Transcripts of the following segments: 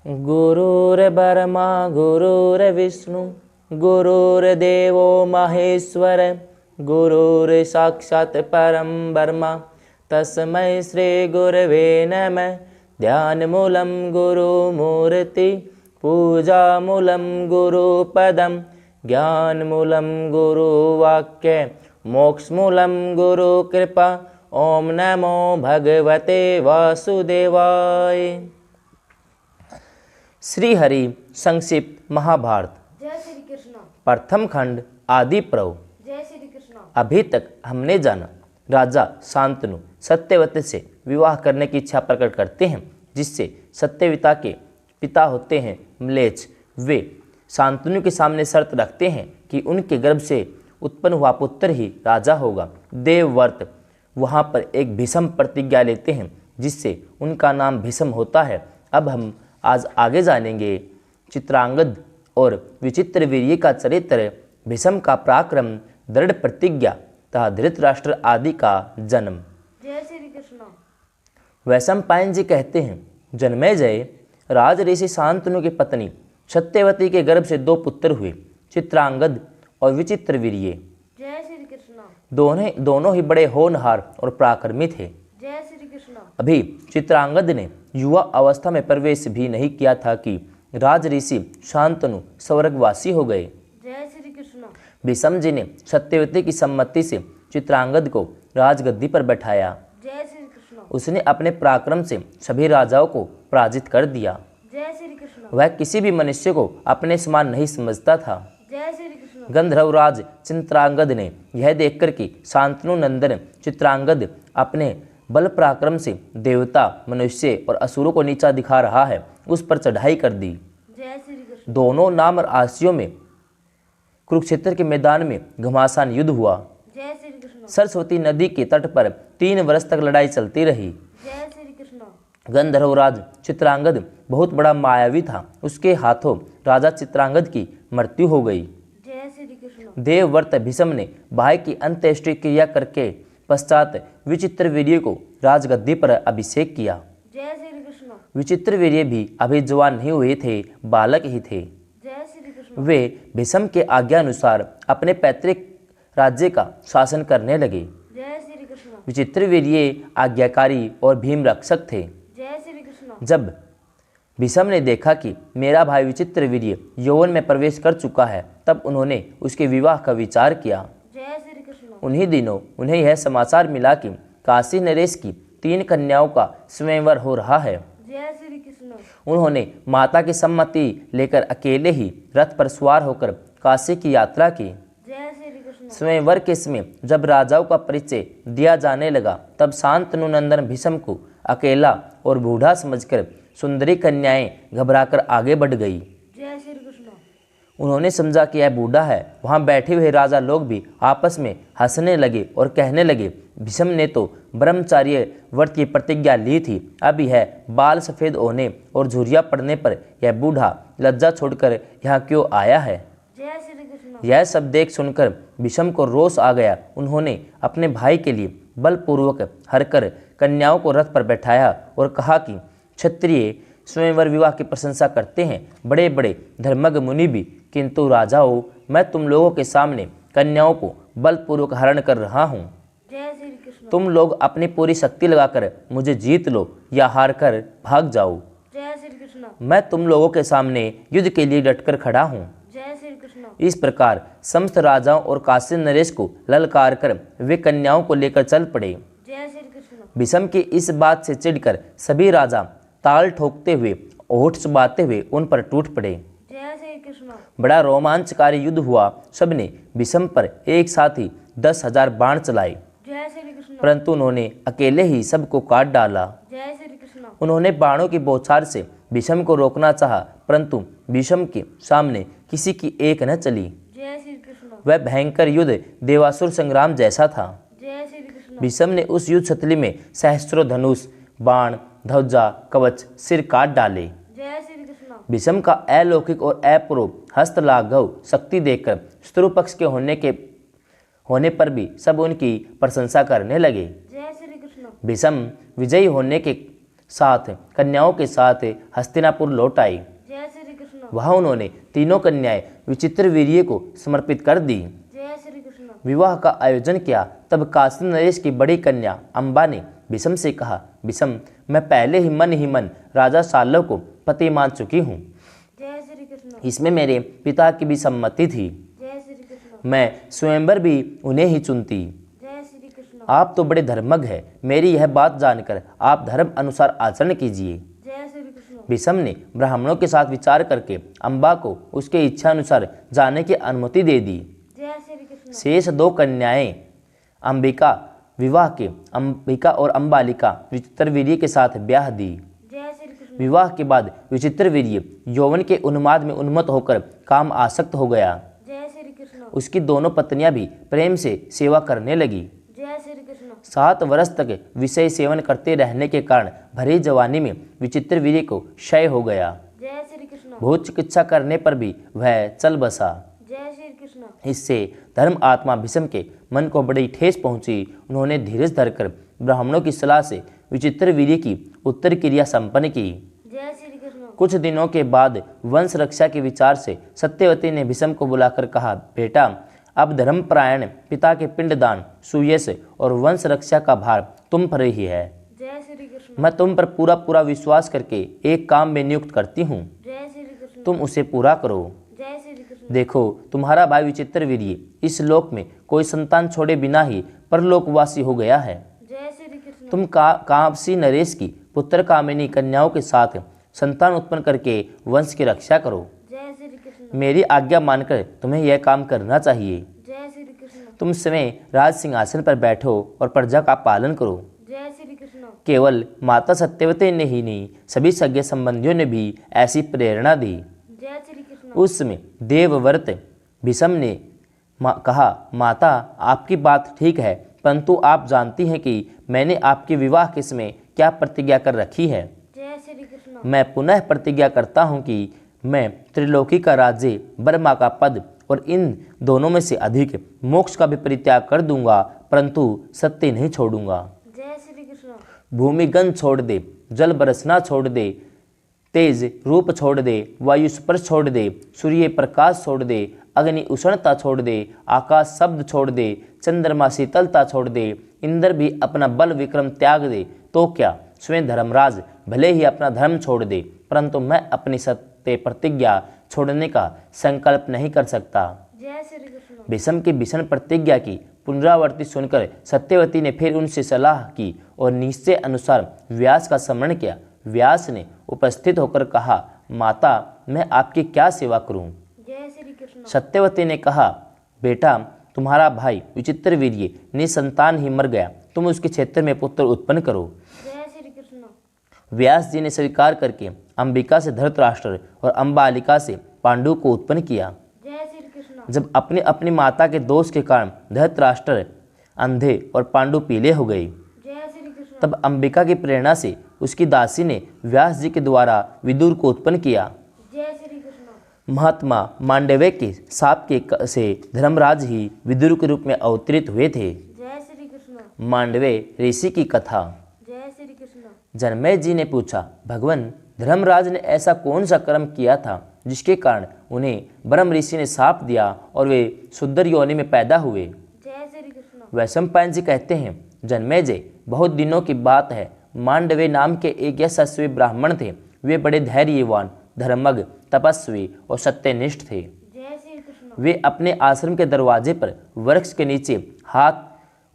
गुरुर्ब्रह्मा गुरुर्विष्णु गुरुर्देवो महेश्वर गुरुर्साक्षात् परं ब्रह्म तस्मै श्री गुरवे नमः। ध्यानमूलं गुरुमूर्ति पूजामूलं गुरुपदं ज्ञानमूलं गुरुवाक्य मोक्षमूलं गुरुकृपा। ओम नमो भगवते वासुदेवाय। श्री हरि संक्षिप्त महाभारत। जय श्री कृष्ण। प्रथम खंड आदि पर्व। जय श्री कृष्ण। अभी तक हमने जाना राजा शांतनु सत्यवती से विवाह करने की इच्छा प्रकट करते हैं, जिससे सत्यवती के पिता होते हैं म्लेच्छ। वे शांतनु के सामने शर्त रखते हैं कि उनके गर्भ से उत्पन्न हुआ पुत्र ही राजा होगा। देवव्रत वहाँ पर एक भीषम प्रतिज्ञा लेते हैं, जिससे उनका नाम भीषम होता है। अब हम आज आगे जानेंगे चित्रांगद और विचित्रवीर्य का चरित्र, भीषम का पराक्रम, दृढ़ प्रतिज्ञा तथा धृतराष्ट्र आदि का जन्म। जय श्री कृष्ण। वैशंपायन जी कहते हैं, जन्मेजय राज ऋषि शांतनु की पत्नी सत्यवती के गर्भ से 2 पुत्र हुए, चित्रांगद और विचित्रवीर्य। जय श्री कृष्ण। दोनों ही बड़े होनहार और पराक्रमी थे। जय श्री कृष्ण। अभी चित्रांगद ने युवा अवस्था में प्रवेश भी नहीं किया था कि राज ऋषि शांतनु स्वर्गवासी हो गए। जय श्री कृष्ण। भीषम जी ने सत्यवती की सम्मति से चित्रांगद को राजगद्दी पर बैठाया। जय श्री कृष्ण। उसने अपने पराक्रम से सभी राजाओं को पराजित कर दिया। जय श्री कृष्ण। वह किसी भी मनुष्य को अपने समान नहीं समझता था। जय श्री कृष्ण। गंधर्वराज चित्रांगद ने यह देखकर कि शांतनु नंदन चित्रांगद अपने बल पराक्रम से देवता, मनुष्य और असुरों को नीचा दिखा रहा है, उस पर चढ़ाई कर दी। जय श्री कृष्ण। दोनों नाम और आसियों में कुरुक्षेत्र के मैदान में घमासान युद्ध हुआ। जय श्री कृष्ण। सरस्वती नदी के तट पर 3 वर्ष तक लड़ाई चलती रही। जय श्री कृष्ण। गंधर्वराज चित्रांगद बहुत बड़ा मायावी था, उसके हाथों राजा चित्रांगद की मृत्यु हो गई। जय श्री कृष्ण। देवव्रत भीषम ने भाई की अंत्येष्टि क्रिया करके पश्चात विचित्रवीर्य को राजगद्दी पर अभिषेक किया। जय श्री कृष्ण। विचित्रवीर्य भी अभी जवान नहीं हुए थे, बालक ही थे। जय श्री कृष्ण। वे भीषम के आज्ञा अनुसार अपने पैतृक राज्य का शासन करने लगे। जय श्री कृष्ण। विचित्रवीर्य आज्ञाकारी और भीम रक्षक थे। जय श्री कृष्ण। जब भीषम ने देखा कि मेरा भाई विचित्रवीर्य यौवन में प्रवेश कर चुका है, तब उन्होंने उसके विवाह का विचार किया। जय श्री कृष्ण। उन्हीं दिनों उन्हें यह समाचार मिला कि काशी नरेश की 3 कन्याओं का स्वयंवर हो रहा है। जय श्री कृष्ण। उन्होंने माता की सम्मति लेकर अकेले ही रथ पर सवार होकर काशी की यात्रा की। जय श्री कृष्ण। स्वयंवर के समय जब राजाओं का परिचय दिया जाने लगा, तब शांतनु नंदन भीषम को अकेला और बूढ़ा समझकर सुंदरी कन्याएं घबराकर आगे बढ़ गई। जय श्री कृष्ण। उन्होंने समझा कि यह बूढ़ा है। वहाँ बैठे हुए राजा लोग भी आपस में हंसने लगे और कहने लगे, भीषम ने तो ब्रह्मचार्य व्रत की प्रतिज्ञा ली थी, अब यह बाल सफ़ेद होने और झुर्रियाँ पड़ने पर यह बूढ़ा लज्जा छोड़कर यहाँ क्यों आया है। जय श्री कृष्ण। यह सब देख सुनकर भीषम को रोष आ गया। उन्होंने अपने भाई के लिए बलपूर्वक हरकर कन्याओं को रथ पर बैठाया और कहा कि क्षत्रिय स्वयंवर विवाह की प्रशंसा करते हैं, बड़े बड़े धर्मज्ञ मुनि भी, किंतु राजाओं, मैं तुम लोगों के सामने कन्याओं को बलपूर्वक हरण कर रहा हूँ। जय श्री कृष्ण। तुम लोग अपनी पूरी शक्ति लगाकर मुझे जीत लो या हार कर भाग जाओ। जय श्री कृष्ण। मैं तुम लोगों के सामने युद्ध के लिए डटकर खड़ा हूँ। जय श्री कृष्ण। इस प्रकार समस्त राजाओं और काशी नरेश को ललकार कर वे कन्याओं को लेकर चल पड़े। जय श्री कृष्ण। भीषम की इस बात से चिढ़कर सभी राजा ताल ठोकते हुए, ओठ चबाते हुए उन पर टूट पड़े। जय श्री कृष्ण। बड़ा रोमांचकारी युद्ध हुआ। सबने भीषम पर एक साथ ही 10,000 बाण चलाए, जय श्री कृष्ण। परंतु उन्होंने अकेले ही सबको काट डाला। जय श्री कृष्ण। उन्होंने बाणों की बौछार से भीषम को रोकना चाहा, परंतु भीषम के सामने किसी की एक न चली। जय श्री कृष्ण। वह भयंकर युद्ध देवासुर संग्राम जैसा था। जय श्री कृष्ण। भीषम ने उस युद्ध स्थली में सहस्त्रों धनुष, बाण, ध्वजा, कवच, सिर काट डाले। जय श्री कृष्ण। भीषम का अलौकिक और अपूर्व हस्तलाघव शक्ति देखकर शत्रु पक्ष के होने पर भी सब उनकी प्रशंसा करने लगे। जय श्री कृष्ण। भीषम विजयी होने के साथ कन्याओं के साथ हस्तिनापुर लौट आई। जय श्री कृष्ण। वहाँ उन्होंने तीनों कन्याएं विचित्र वीर्य को समर्पित कर दी। जय श्री कृष्ण। विवाह का आयोजन किया। तब काशी नरेश की बड़ी कन्या अम्बा ने भीष्म से कहा, भीष्म, मैं पहले ही मन राजा साल्व को पति मान चुकी हूँ। जय श्री कृष्ण। इसमें मेरे पिता की भी सम्मति थी। जय श्री कृष्ण। मैं स्वयंवर भी उन्हें ही चुनती। जय श्री कृष्ण। आप तो बड़े धर्मज्ञ हैं, मेरी यह बात जानकर आप धर्म अनुसार आचरण कीजिए। जय श्री कृष्ण। भीष्म ने ब्राह्मणों के साथ विचार करके अम्बा को उसके इच्छा अनुसार जाने की अनुमति दे दी। जय श्री कृष्ण। शेष 2 कन्याएं अंबिका और अम्बालिका विचित्रवीर्य के साथ ब्याह दी। जय श्री कृष्ण। विवाह के बाद विचित्रवीर्य यौवन के उन्माद में उन्मत्त होकर काम आसक्त हो गया। जय श्री कृष्ण। उसकी दोनों पत्नियां भी प्रेम से सेवा करने लगी। जय श्री कृष्ण। 7 वर्ष तक विषय सेवन करते रहने के कारण भरी जवानी में विचित्रवीर्य को क्षय हो गया। जय श्री कृष्ण। बहुत चिकित्सा करने पर भी वह चल बसा। जय श्री कृष्ण। इससे धर्म आत्मा भीष्म के मन को बड़ी ठेस पहुंची। उन्होंने धीरज धरकर ब्राह्मणों की सलाह से विचित्रवीर्य की उत्तर क्रिया संपन्न की। जय श्री कृष्ण। कुछ दिनों के बाद वंश रक्षा के विचार से सत्यवती ने भीष्म को बुलाकर कहा, बेटा, अब धर्मपरायण पिता के पिंडदान, सुयश और वंश रक्षा का भार तुम पर ही है। जय श्री कृष्ण। मैं तुम पर पूरा विश्वास करके एक काम में नियुक्त करती हूँ। जय श्री कृष्ण। तुम उसे पूरा करो। जय श्री कृष्ण। देखो, तुम्हारा भाई विचित्रवीर्य इस लोक में कोई संतान छोड़े बिना ही परलोकवासी हो गया है। जय श्री कृष्ण। तुम काशी नरेश की पुत्र कामिनी कन्याओं के साथ संतान उत्पन्न करके वंश की रक्षा करो। जय श्री कृष्ण। मेरी आज्ञा मानकर तुम्हें यह काम करना चाहिए। जय श्री कृष्ण। तुम स्वयं राज सिंहासन पर बैठो और प्रजा का पालन करो। जय श्री कृष्ण। केवल माता सत्यवती ने ही नहीं, सभी सगे संबंधियों ने भी ऐसी प्रेरणा दी। जय श्री कृष्ण। उस समय देवव्रत भीष्म ने कहा, माता, आपकी बात ठीक है, परंतु आप जानती हैं कि मैंने आपके विवाह के समय क्या प्रतिज्ञा कर रखी है। जय श्री कृष्ण। मैं पुनः प्रतिज्ञा करता हूँ कि मैं त्रिलोकी का राज्य, ब्रह्मा का पद और इन दोनों में से अधिक मोक्ष का भी परित्याग कर दूंगा, परंतु सत्य नहीं छोड़ूंगा। जय श्री कृष्ण। भूमि गंध छोड़ दे, जल बरसना छोड़ दे, तेज रूप छोड़ दे, वायु स्पर्श छोड़ दे, सूर्य प्रकाश छोड़ दे, अग्नि उष्णता छोड़ दे, आकाश शब्द छोड़ दे, चंद्रमा शीतलता छोड़ दे, इंद्र भी अपना बल विक्रम त्याग दे, तो क्या स्वयं धर्मराज भले ही अपना धर्म छोड़ दे, परंतु मैं अपनी सत्य प्रतिज्ञा छोड़ने का संकल्प नहीं कर सकता। जय श्री कृष्ण। भीष्म की भीषण प्रतिज्ञा की पुनरावृत्ति सुनकर सत्यवती ने फिर उनसे सलाह की और निश्चय अनुसार व्यास का स्मरण किया। व्यास ने उपस्थित होकर कहा, माता, मैं आपकी क्या सेवा करूं? जय श्री कृष्ण। सत्यवती ने कहा, बेटा, तुम्हारा भाई विचित्रवीर्य निसंतान ही मर गया, तुम उसके क्षेत्र में पुत्र उत्पन्न करो। जय श्री कृष्ण। व्यास जी ने स्वीकार करके अंबिका से धृतराष्ट्र और अम्बालिका से पांडु को उत्पन्न किया। जय श्री कृष्ण। जब अपनी अपनी माता के दोष के कारण धृतराष्ट्र अंधे और पांडु पीले हो गए, जय श्री कृष्ण। तब अंबिका की प्रेरणा से उसकी दासी ने व्यास जी के द्वारा विदुर को उत्पन्न किया। जय श्री कृष्ण। महात्मा मांडव्य के शाप के से धर्मराज ही विदुर के रूप में अवतरित हुए थे। जय श्री कृष्ण। मांडव्य ऋषि की कथा। जय श्री कृष्ण। जनमेज जी ने पूछा, भगवान, धर्मराज ने ऐसा कौन सा कर्म किया था जिसके कारण उन्हें ब्रह्म ऋषि ने शाप दिया और वे शूद्र योनि में पैदा हुए? जय श्री कृष्ण। वैशंपायन जी कहते हैं, जनमेजय, बहुत दिनों की बात है, मांडव्य नाम के एक यशस्वी ब्राह्मण थे। वे बड़े धैर्यवान, धर्मज्ञ, तपस्वी और सत्यनिष्ठ थे। जय श्री कृष्ण। वे अपने आश्रम के दरवाजे पर वृक्ष के नीचे हाथ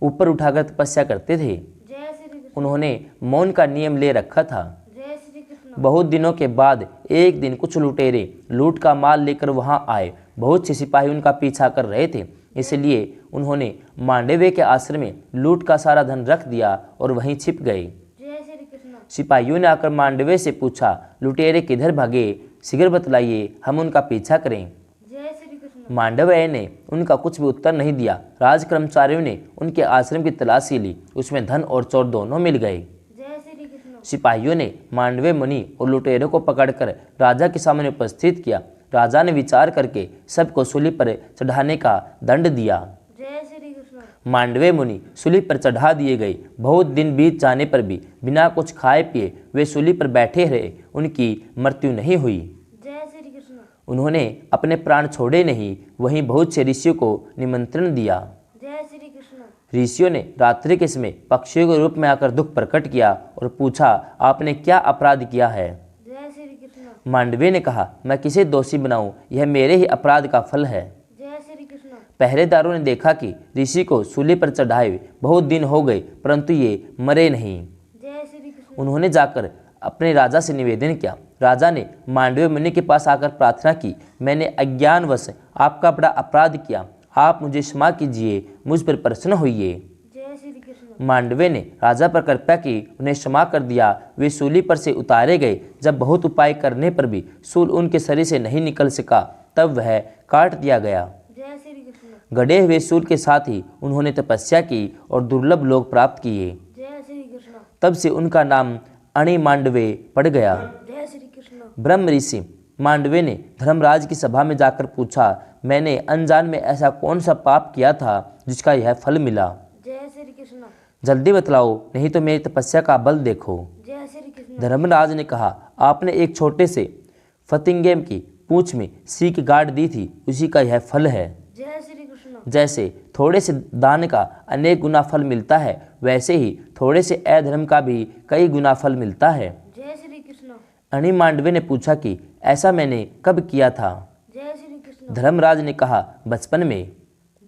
ऊपर उठाकर तपस्या करते थे। जय श्री कृष्ण। उन्होंने मौन का नियम ले रखा था। जय श्री कृष्ण। बहुत दिनों के बाद एक दिन कुछ लुटेरे लूट का माल लेकर वहां आए। बहुत से सिपाही उनका पीछा कर रहे थे, इसलिए उन्होंने मांडव्य के आश्रम में लूट का सारा धन रख दिया और वहीं छिप गए। जय श्री कृष्ण। सिपाहियों ने आकर मांडव्य से पूछा, लुटेरे किधर भागे, शीघ्र बतलाइए, हम उनका पीछा करें। जय श्री कृष्ण। मांडव्य ने उनका कुछ भी उत्तर नहीं दिया। राज कर्मचारियों ने उनके आश्रम की तलाशी ली, उसमें धन और चोर दोनों मिल गए। जय श्री कृष्ण। सिपाहियों ने मांडव्य मुनि और लुटेरों को पकड़कर राजा के सामने उपस्थित किया। राजा ने विचार करके सबको सूली पर चढ़ाने का दंड दिया। जय श्री कृष्ण। मांडवे मुनि सूली पर चढ़ा दिए गए। बहुत दिन बीत जाने पर भी बिना कुछ खाए पिए वे सूली पर बैठे रहे। उनकी मृत्यु नहीं हुई। जय श्री कृष्ण। उन्होंने अपने प्राण छोड़े नहीं, वहीं बहुत से ऋषियों को निमंत्रण दिया। जय श्री कृष्ण। ऋषियों ने रात्रि के समय पक्षियों के रूप में आकर दुख प्रकट किया और पूछा, आपने क्या अपराध किया है? जय श्री कृष्ण। मांडवे ने कहा, मैं किसे दोषी बनाऊं, यह मेरे ही अपराध का फल है। जय श्री कृष्ण। पहरेदारों ने देखा कि ऋषि को सूली पर चढ़ाए बहुत दिन हो गए, परंतु ये मरे नहीं। जय श्री कृष्ण। उन्होंने जाकर अपने राजा से निवेदन किया। राजा ने मांडव्य मुनि के पास आकर प्रार्थना की, मैंने अज्ञानवश आपका बड़ा अपराध किया, आप मुझे क्षमा कीजिए, मुझ पर प्रसन्न होइए। जय श्री कृष्ण। मांडवे ने राजा पर कृपा की, उन्हें क्षमा कर दिया। वे सूली पर से उतारे गए। जब बहुत उपाय करने पर भी सूल उनके शरीर से नहीं निकल सका, तब वह काट दिया गया। जय श्री कृष्ण। गड़े हुए सूल के साथ ही उन्होंने तपस्या की और दुर्लभ लोक प्राप्त किए। जय श्री कृष्ण। तब से उनका नाम अणि मांडवे पड़ गया। जय श्री कृष्ण। ब्रह्म ऋषि मांडवे ने धर्मराज की सभा में जाकर पूछा, मैंने अनजान में ऐसा कौन सा पाप किया था जिसका यह फल मिला? जय श्री कृष्ण। जल्दी बतलाओ, नहीं तो मेरी तपस्या का बल देखो। जय श्री कृष्ण। धर्मराज ने कहा, आपने एक छोटे से फतिंगे की पूंछ में सीख गाड़ दी थी, उसी का यह फल है। जय श्री कृष्ण। जैसे थोड़े से दान का अनेक गुना फल मिलता है, वैसे ही थोड़े से अधर्म का भी कई गुना फल मिलता है। जय श्री कृष्ण। अणि मांडवे ने पूछा कि ऐसा मैंने कब किया था? जय श्री कृष्ण। धर्मराज ने कहा, बचपन में।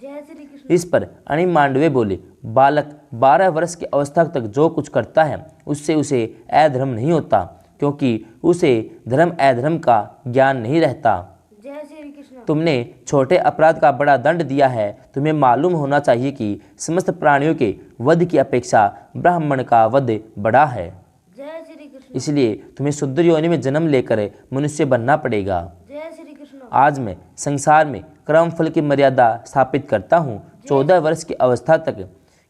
जय श्री कृष्ण। इस पर अणि मांडवे बोले, बालक 12 वर्ष की अवस्था तक जो कुछ करता है उससे उसे अधर्म नहीं होता, क्योंकि उसे धर्म अधर्म का ज्ञान नहीं रहता। जय श्री कृष्ण। तुमने छोटे अपराध का बड़ा दंड दिया है। तुम्हें मालूम होना चाहिए कि समस्त प्राणियों के वध की अपेक्षा ब्राह्मण का वध बड़ा है। जय श्री कृष्ण। इसलिए तुम्हें शूद्र योनि में जन्म लेकर मनुष्य बनना पड़ेगा। जय श्री कृष्ण। आज मैं संसार में कर्म फल की मर्यादा स्थापित करता हूँ। 14 वर्ष की अवस्था तक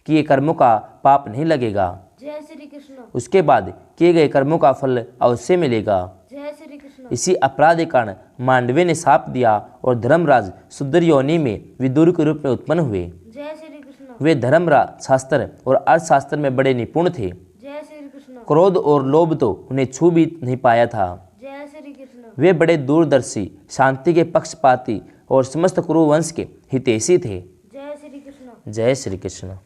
किए कर्मों का पाप नहीं लगेगा। जय श्री कृष्ण। उसके बाद किए गए कर्मों का फल अवश्य मिलेगा। जय श्री कृष्ण। इसी अपराध के कारण मांडवे ने शाप दिया और धर्मराज शूद्र योनि में विदुर के रूप में उत्पन्न हुए। जय श्री कृष्ण। वे धर्मराज शास्त्र और अर्थशास्त्र में बड़े निपुण थे। जय श्री कृष्ण। क्रोध और लोभ तो उन्हें छू भी नहीं पाया था। जय श्री कृष्ण। वे बड़े दूरदर्शी, शांति के पक्षपाती और समस्त कुरुवंश के हितैषी थे। जय श्री कृष्ण। जय श्री कृष्ण।